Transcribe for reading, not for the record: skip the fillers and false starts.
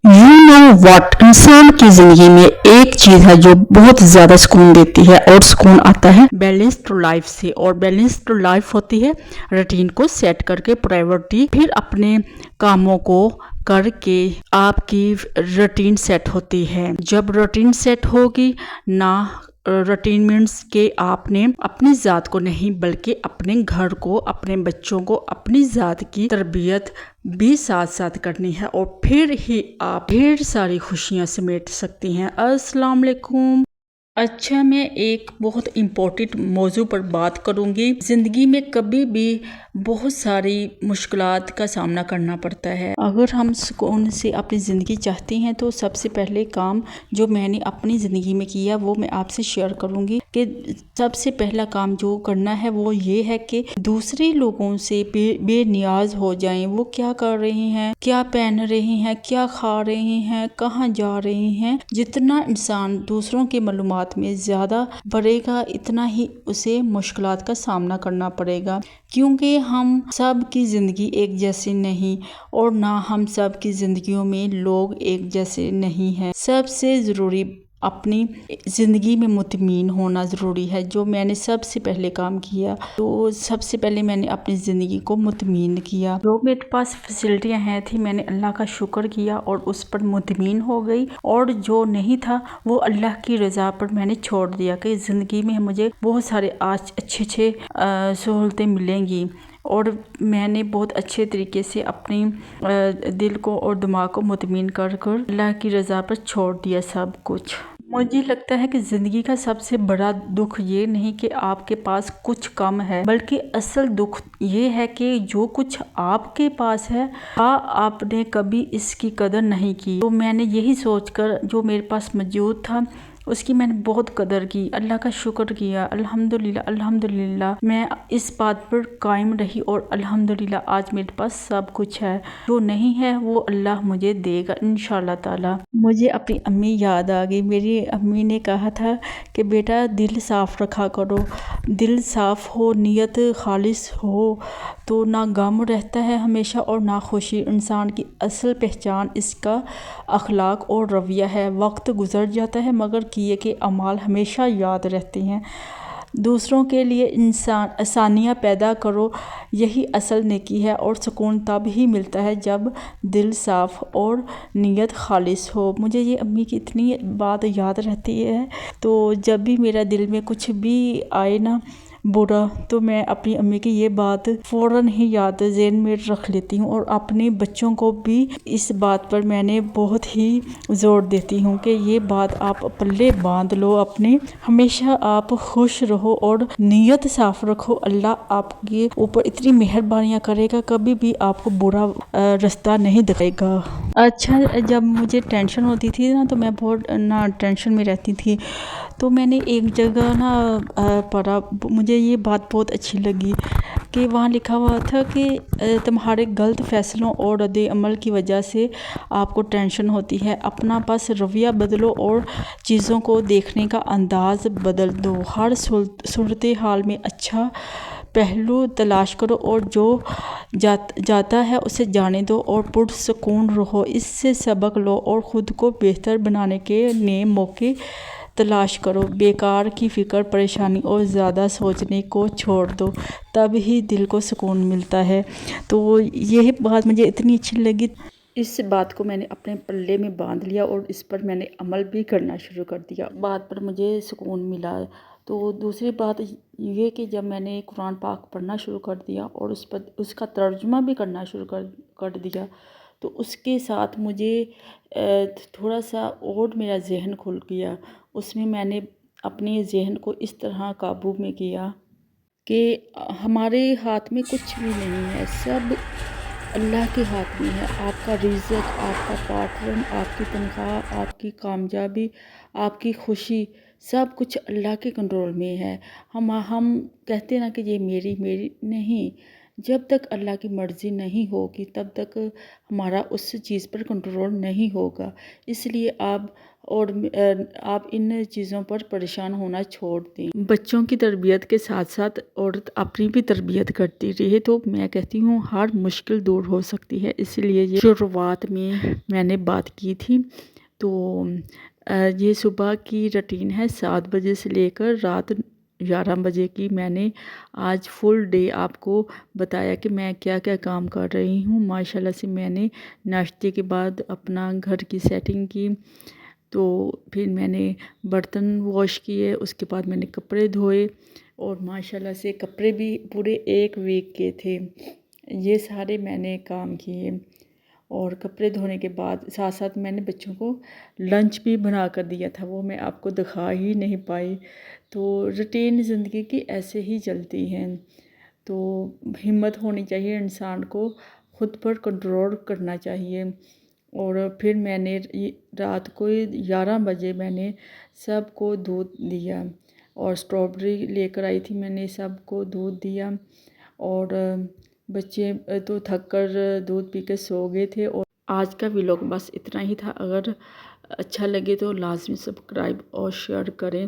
You know what, इंसान की जिंदगी में एक चीज है जो बहुत ज्यादा सुकून देती है, और सुकून आता है बैलेंस्ड लाइफ से। और बैलेंस्ड लाइफ होती है रूटीन को सेट करके, प्रायोरिटी फिर अपने कामों को करके आपकी रूटीन सेट होती है। जब रूटीन सेट होगी ना, रूटीन मीन्स कि आपने अपनी ज़ात को नहीं बल्कि अपने घर को, अपने बच्चों को, अपनी ज़ात की तरबियत भी साथ साथ करनी है, और फिर ही आप ढेर सारी खुशियां समेट सकती हैं। अस्सलाम वालेकुम। अच्छा, मैं एक बहुत इम्पोर्टेंट मौजू पर बात करूंगी। ज़िंदगी में कभी भी बहुत सारी मुश्किलात का सामना करना पड़ता है। अगर हम सुकून से अपनी ज़िंदगी चाहते हैं तो सबसे पहले काम जो मैंने अपनी ज़िंदगी में किया वो मैं आपसे शेयर करूंगी कि सबसे पहला काम जो करना है वो ये है कि दूसरे लोगों से बेनियाज हो जाएं। वो क्या कर रहे हैं, क्या पहन रहे हैं, क्या खा रहे हैं, कहाँ जा रहे हैं। जितना इंसान दूसरों के मालूमात में ज़्यादा बढ़ेगा, इतना ही उसे मुश्किलात का सामना करना पड़ेगा, क्योंकि हम सब की ज़िंदगी एक जैसी नहीं, और ना हम सब की ज़िंदगियों में लोग एक जैसे नहीं हैं। सबसे ज़रूरी अपनी ज़िंदगी में मुतमीन होना ज़रूरी है। जो मैंने सबसे पहले काम किया, तो सबसे पहले मैंने अपनी ज़िंदगी को मुतमीन किया। जो मेरे पास फैसिलिटियाँ हैं थी, मैंने अल्लाह का शुक्र किया और उस पर मुतमीन हो गई, और जो नहीं था वो अल्लाह की रज़ा पर मैंने छोड़ दिया कि ज़िंदगी में मुझे बहुत सारे आज अच्छे सहूलतें मिलेंगी। और मैंने बहुत अच्छे तरीके से अपनी दिल को और दिमाग को मुतमीन कर कर अल्लाह की रज़ा पर छोड़ दिया सब कुछ। मुझे लगता है कि ज़िंदगी का सबसे बड़ा दुख ये नहीं कि आपके पास कुछ कम है, बल्कि असल दुख ये है कि जो कुछ आपके पास है आपने कभी इसकी कदर नहीं की। तो मैंने यही सोचकर जो मेरे पास मौजूद था उसकी मैंने बहुत कदर की, अल्लाह का शुक्र किया। अल्हम्दुलिल्लाह अल्हम्दुलिल्लाह मैं इस बात पर कायम रही, और अल्हम्दुलिल्लाह आज मेरे पास सब कुछ है। जो नहीं है वो अल्लाह मुझे देगा इंशाल्लाह ताला। मुझे अपनी अम्मी याद आ गई। मेरी अम्मी ने कहा था कि बेटा दिल साफ़ रखा करो, दिल साफ़ हो, नीयत खालिस हो तो ना गम रहता है हमेशा और ना खुशी। इंसान की असल पहचान इसका अखलाक और रवैया है। वक्त गुजर जाता है मगर किए के अमाल हमेशा याद रहते हैं। दूसरों के लिए इंसान आसानियाँ पैदा करो, यही असल नेकी है, और सुकून तब ही मिलता है जब दिल साफ़ और नीयत खालिस हो। मुझे ये अम्मी की इतनी बात याद रहती है, तो जब भी मेरा दिल में कुछ भी आए ना बुरा, तो मैं अपनी अम्मी की ये बात फ़ौरन ही याद ज़हन में रख लेती हूँ, और अपने बच्चों को भी इस बात पर मैंने बहुत ही ज़ोर देती हूँ कि ये बात आप पल्ले बांध लो अपने, हमेशा आप खुश रहो और नीयत साफ़ रखो। अल्लाह आपके ऊपर इतनी मेहरबानियाँ करेगा, कभी भी आपको बुरा रास्ता नहीं दिखाएगा। अच्छा, जब मुझे टेंशन होती थी ना, तो मैं बहुत ना टेंशन में रहती थी, तो मैंने एक जगह ना पढ़ा, मुझे ये बात बहुत अच्छी लगी कि वहाँ लिखा हुआ था कि तुम्हारे गलत फैसलों और रद्द अमल की वजह से आपको टेंशन होती है। अपना बस रवैया बदलो और चीज़ों को देखने का अंदाज़ बदल दो। हर सूरत हाल में अच्छा पहलू तलाश करो, और जो जाता है उसे जाने दो और पुरसुकून रहो। इससे सबक लो और ख़ुद को बेहतर बनाने के नए मौके तलाश करो। बेकार की फ़िक्र, परेशानी और ज़्यादा सोचने को छोड़ दो, तब ही दिल को सुकून मिलता है। तो यह बात मुझे इतनी अच्छी लगी, इस बात को मैंने अपने पल्ले में बांध लिया और इस पर मैंने अमल भी करना शुरू कर दिया। बात पर मुझे सुकून मिला। तो दूसरी बात ये कि जब मैंने कुरान पाक पढ़ना शुरू कर दिया और उस पर उसका तर्जुमा भी करना शुरू कर दिया, तो उसके साथ मुझे थोड़ा सा और मेरा जहन खुल गया। उसमें मैंने अपने जहन को इस तरह काबू में किया कि हमारे हाथ में कुछ भी नहीं है, सब अल्लाह के हाथ में है। आपका रिज़्क़, आपका पार्टनर, आपकी तनख्वाह, आपकी कामयाबी, आपकी खुशी, सब कुछ अल्लाह के कंट्रोल में है। हम कहते हैं ना कि ये मेरी नहीं, جب تک اللہ کی مرضی نہیں ہوگی تب تک ہمارا اس چیز پر کنٹرول نہیں ہوگا، اس لیے آپ ان چیزوں پر پریشان ہونا چھوڑ دیں۔ بچوں کی تربیت کے ساتھ ساتھ عورت اپنی بھی تربیت کرتی رہے تو میں کہتی ہوں ہر مشکل دور ہو سکتی ہے، اس لیے یہ شروعات میں نے بات کی تھی۔ تو یہ صبح کی روٹین ہے 7 بجے سے لے کر رات 11 بجے کی۔ میں نے آج فل ڈے آپ کو بتایا کہ میں کیا کیا کام کر رہی ہوں۔ ماشاءاللہ سے میں نے ناشتے کے بعد اپنا گھر کی سیٹنگ کی، تو پھر میں نے برتن واش کیے، اس کے بعد میں نے کپڑے دھوئے، اور ماشاءاللہ سے کپڑے بھی پورے 1 ویک کے تھے۔ یہ سارے میں نے کام کیے، اور کپڑے دھونے کے بعد ساتھ ساتھ میں نے بچوں کو لنچ بھی بنا کر دیا تھا، وہ میں آپ کو دکھا ہی نہیں پائی۔ تو روٹین زندگی کی ایسے ہی چلتی ہے، تو ہمت ہونی چاہیے انسان کو، خود پر کنٹرول کرنا چاہیے۔ اور پھر میں نے رات کو 11 بجے میں نے سب کو دودھ دیا، اور اسٹرابری لے کر آئی تھی، میں نے سب کو دودھ دیا، اور بچے تو تھک کر دودھ پی کے سو گئے تھے۔ اور آج کا ولاگ بس اتنا ہی تھا۔ اگر اچھا لگے تو لازمی سبسکرائب اور شیئر کریں۔